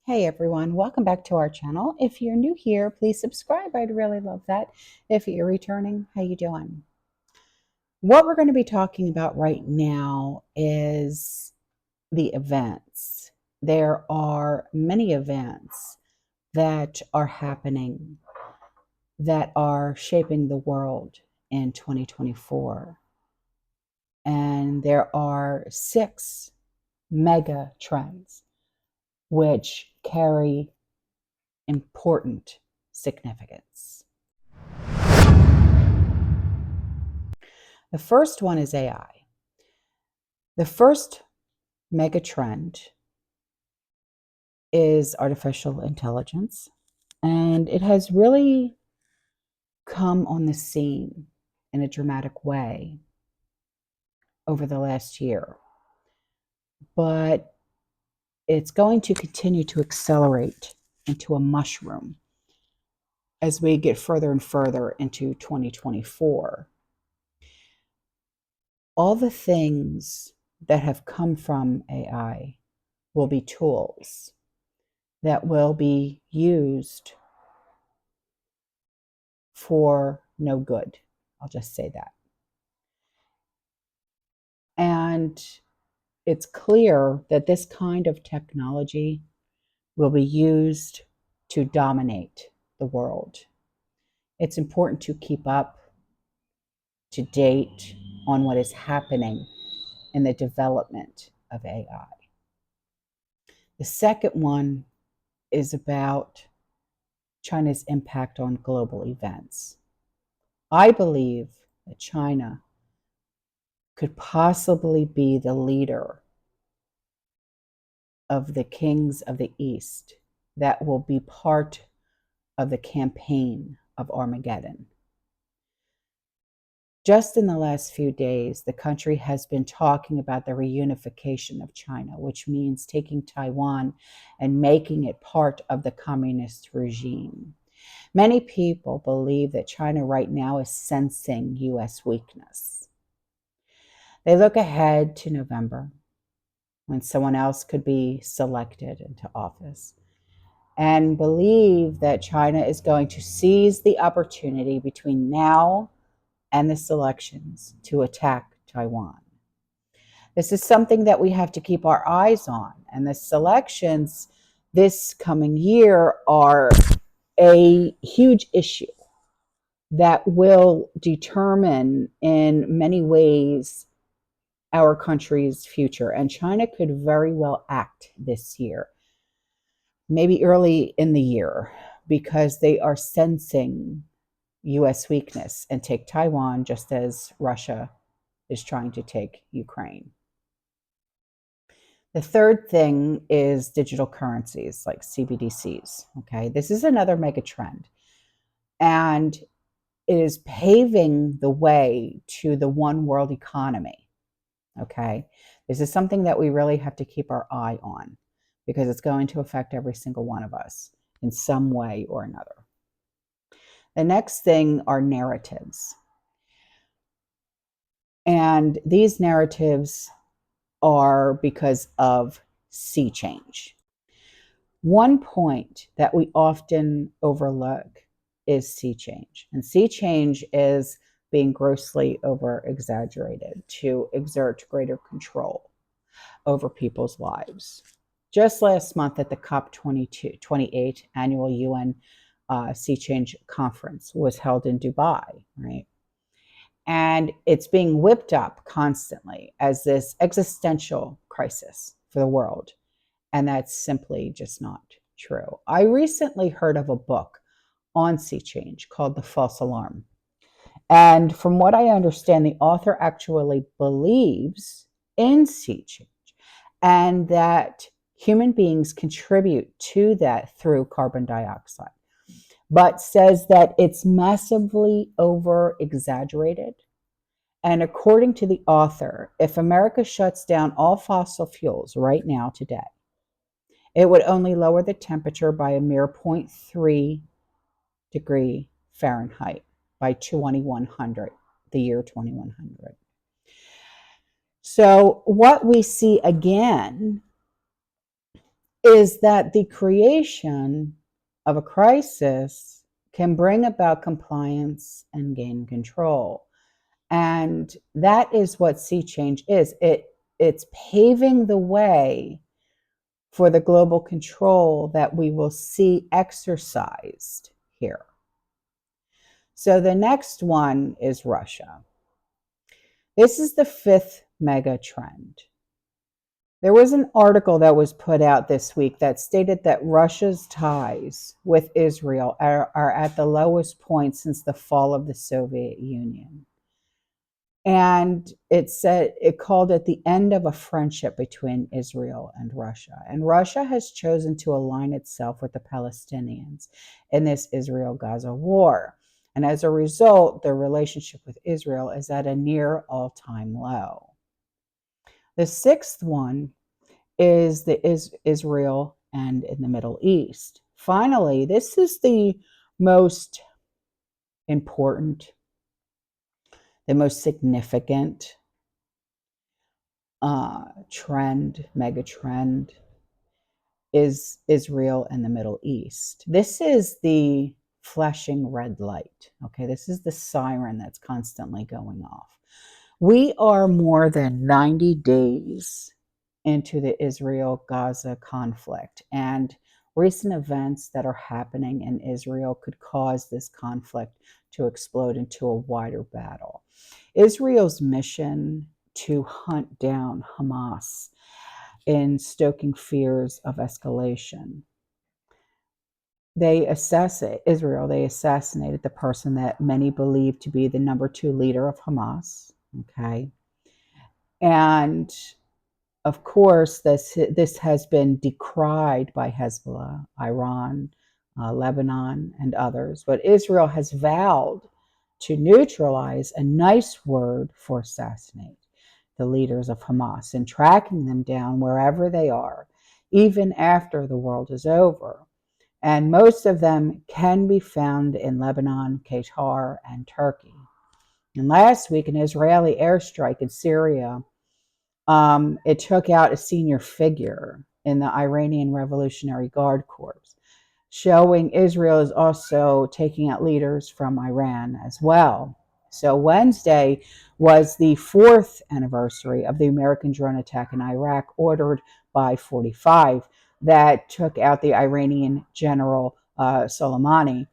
Hey everyone, welcome back to our channel. If you're new here, please subscribe. I'd really love that. If you're returning, how you doing? What we're going to be talking about right now is the events. There are many events that are happening that are shaping the world in 2024. And there are 6 mega trends which carry important significance. The first one is AI. The first mega trend is artificial intelligence, and it has really come on the scene in a dramatic way over the last year. But it's going to continue to accelerate into a mushroom as we get further and further into 2024. All the things that have come from AI will be tools that will be used for no good. I'll just say that. And it's clear that this kind of technology will be used to dominate the world. It's important to keep up to date on what is happening in the development of AI. The second one is about China's impact on global events. I believe that China could possibly be the leader of the kings of the East that will be part of the campaign of Armageddon. Just in the last few days, the country has been talking about the reunification of China, which means taking Taiwan and making it part of the communist regime. Many people believe that China right now is sensing US weakness. They look ahead to November when someone else could be selected into office and believe that China is going to seize the opportunity between now and the elections to attack Taiwan. This is something that we have to keep our eyes on. And the elections this coming year are a huge issue that will determine in many ways our country's future. And China could very well act this year, maybe early in the year, because they are sensing US weakness and take Taiwan just as Russia is trying to take Ukraine. The third thing is digital currencies like CBDCs. Okay, this is another mega trend, and it is paving the way to the one world economy. Okay, this is something that we really have to keep our eye on because it's going to affect every single one of us in some way or another. The next thing are narratives. And these narratives are because of sea change. One point that we often overlook is sea change. And sea change is being grossly over exaggerated to exert greater control over people's lives. Just last month at the COP28 annual UN Sea Change Conference was held in Dubai, right? And it's being whipped up constantly as this existential crisis for the world. And that's simply just not true. I recently heard of a book on sea change called The False Alarm. And from what I understand, the author actually believes in sea change and that human beings contribute to that through carbon dioxide, but says that it's massively over exaggerated. And according to the author, if America shuts down all fossil fuels right now today, it would only lower the temperature by a mere 0.3 degree Fahrenheit by 2100, the year 2100. So what we see again is that the creation of a crisis can bring about compliance and gain control. And that is what sea change is. It's paving the way for the global control that we will see exercised here. So the next one is Russia. This is the fifth mega trend. There was an article that was put out this week that stated that Russia's ties with Israel are at the lowest point since the fall of the Soviet Union. And it called it the end of a friendship between Israel and Russia. And Russia has chosen to align itself with the Palestinians in this Israel-Gaza war. And as a result, their relationship with Israel is at a near all-time low. The sixth one is Israel and in the Middle East. Finally, this is the most important, the most significant mega trend is Israel and the Middle East. This is the flashing red light. Okay, this is the siren that's constantly going off. We are more than 90 days into the Israel-Gaza conflict, and recent events that are happening in Israel could cause this conflict to explode into a wider battle. Israel's mission to hunt down Hamas in stoking fears of escalation. They assassinated the person that many believe to be the number 2 leader of Hamas. Okay. And of course, this has been decried by Hezbollah, Iran, Lebanon, and others. But Israel has vowed to neutralize, a nice word for assassinate, the leaders of Hamas and tracking them down wherever they are, even after the world is over. And most of them can be found in Lebanon, Qatar, and Turkey. And last week, an Israeli airstrike in Syria, it took out a senior figure in the Iranian Revolutionary Guard Corps, showing Israel is also taking out leaders from Iran as well. So Wednesday was the 4th anniversary of the American drone attack in Iraq, ordered by 45, that took out the Iranian general Soleimani.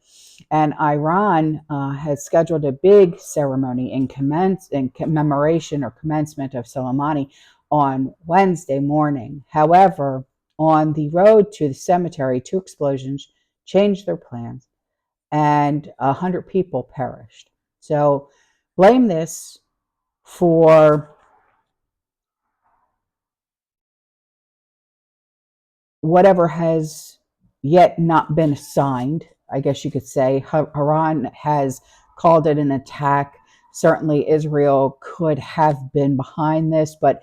And Iran has scheduled a big ceremony in commemoration or commencement of Soleimani on Wednesday morning. However, on the road to the cemetery, 2 explosions changed their plans, and 100 people perished. So blame this for whatever has yet not been assigned, I guess you could say. Iran has called it an attack. Certainly Israel could have been behind this, but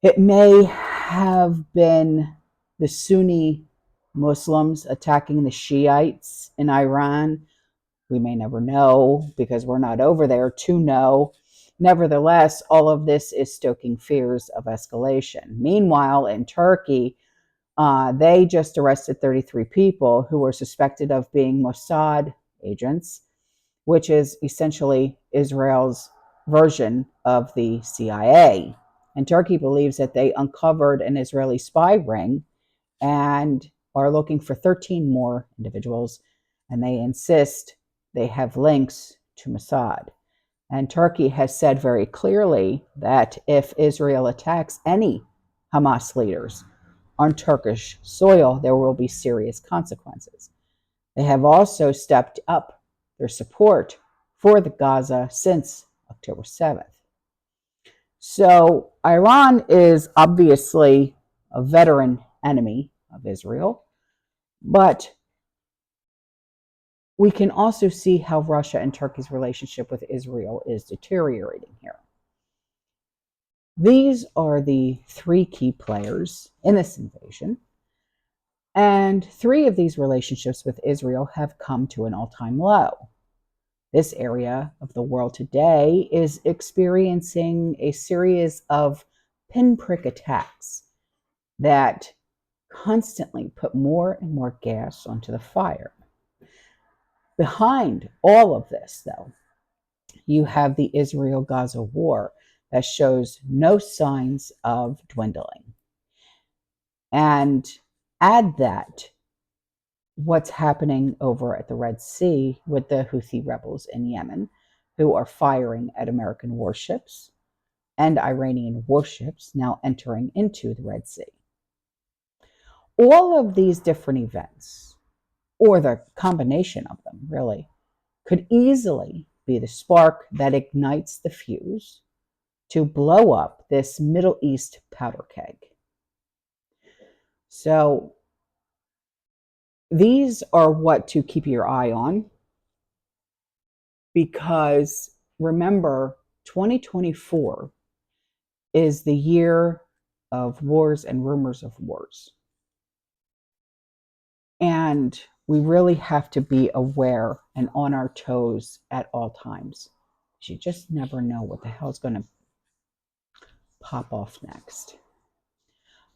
it may have been the Sunni Muslims attacking the Shiites in Iran. We may never know because we're not over there to know. Nevertheless, all of this is stoking fears of escalation. Meanwhile, in Turkey, they just arrested 33 people who were suspected of being Mossad agents, which is essentially Israel's version of the CIA. And Turkey believes that they uncovered an Israeli spy ring and are looking for 13 more individuals. And they insist they have links to Mossad. And Turkey has said very clearly that if Israel attacks any Hamas leaders on Turkish soil, there will be serious consequences. They have also stepped up their support for the Gaza since October 7th. So Iran is obviously a veteran enemy of Israel, but we can also see how Russia and Turkey's relationship with Israel is deteriorating here. These are the 3 key players in this invasion. And 3 of these relationships with Israel have come to an all-time low. This area of the world today is experiencing a series of pinprick attacks that constantly put more and more gas onto the fire. Behind all of this, though, you have the Israel-Gaza war that shows no signs of dwindling. And add that what's happening over at the Red Sea with the Houthi rebels in Yemen, who are firing at American warships, and Iranian warships now entering into the Red Sea. All of these different events, or the combination of them really, could easily be the spark that ignites the fuse to blow up this Middle East powder keg. So these are what to keep your eye on, because remember, 2024 is the year of wars and rumors of wars. And we really have to be aware and on our toes at all times. You just never know what the hell's going to pop off next.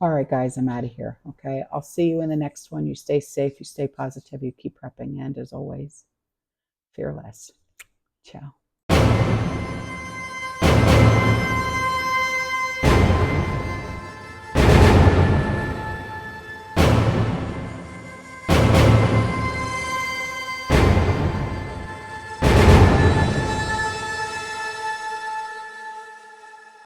All right, guys, I'm out of here. Okay, I'll see you in the next one. You stay safe, you stay positive, you keep prepping, and as always, fearless. Ciao.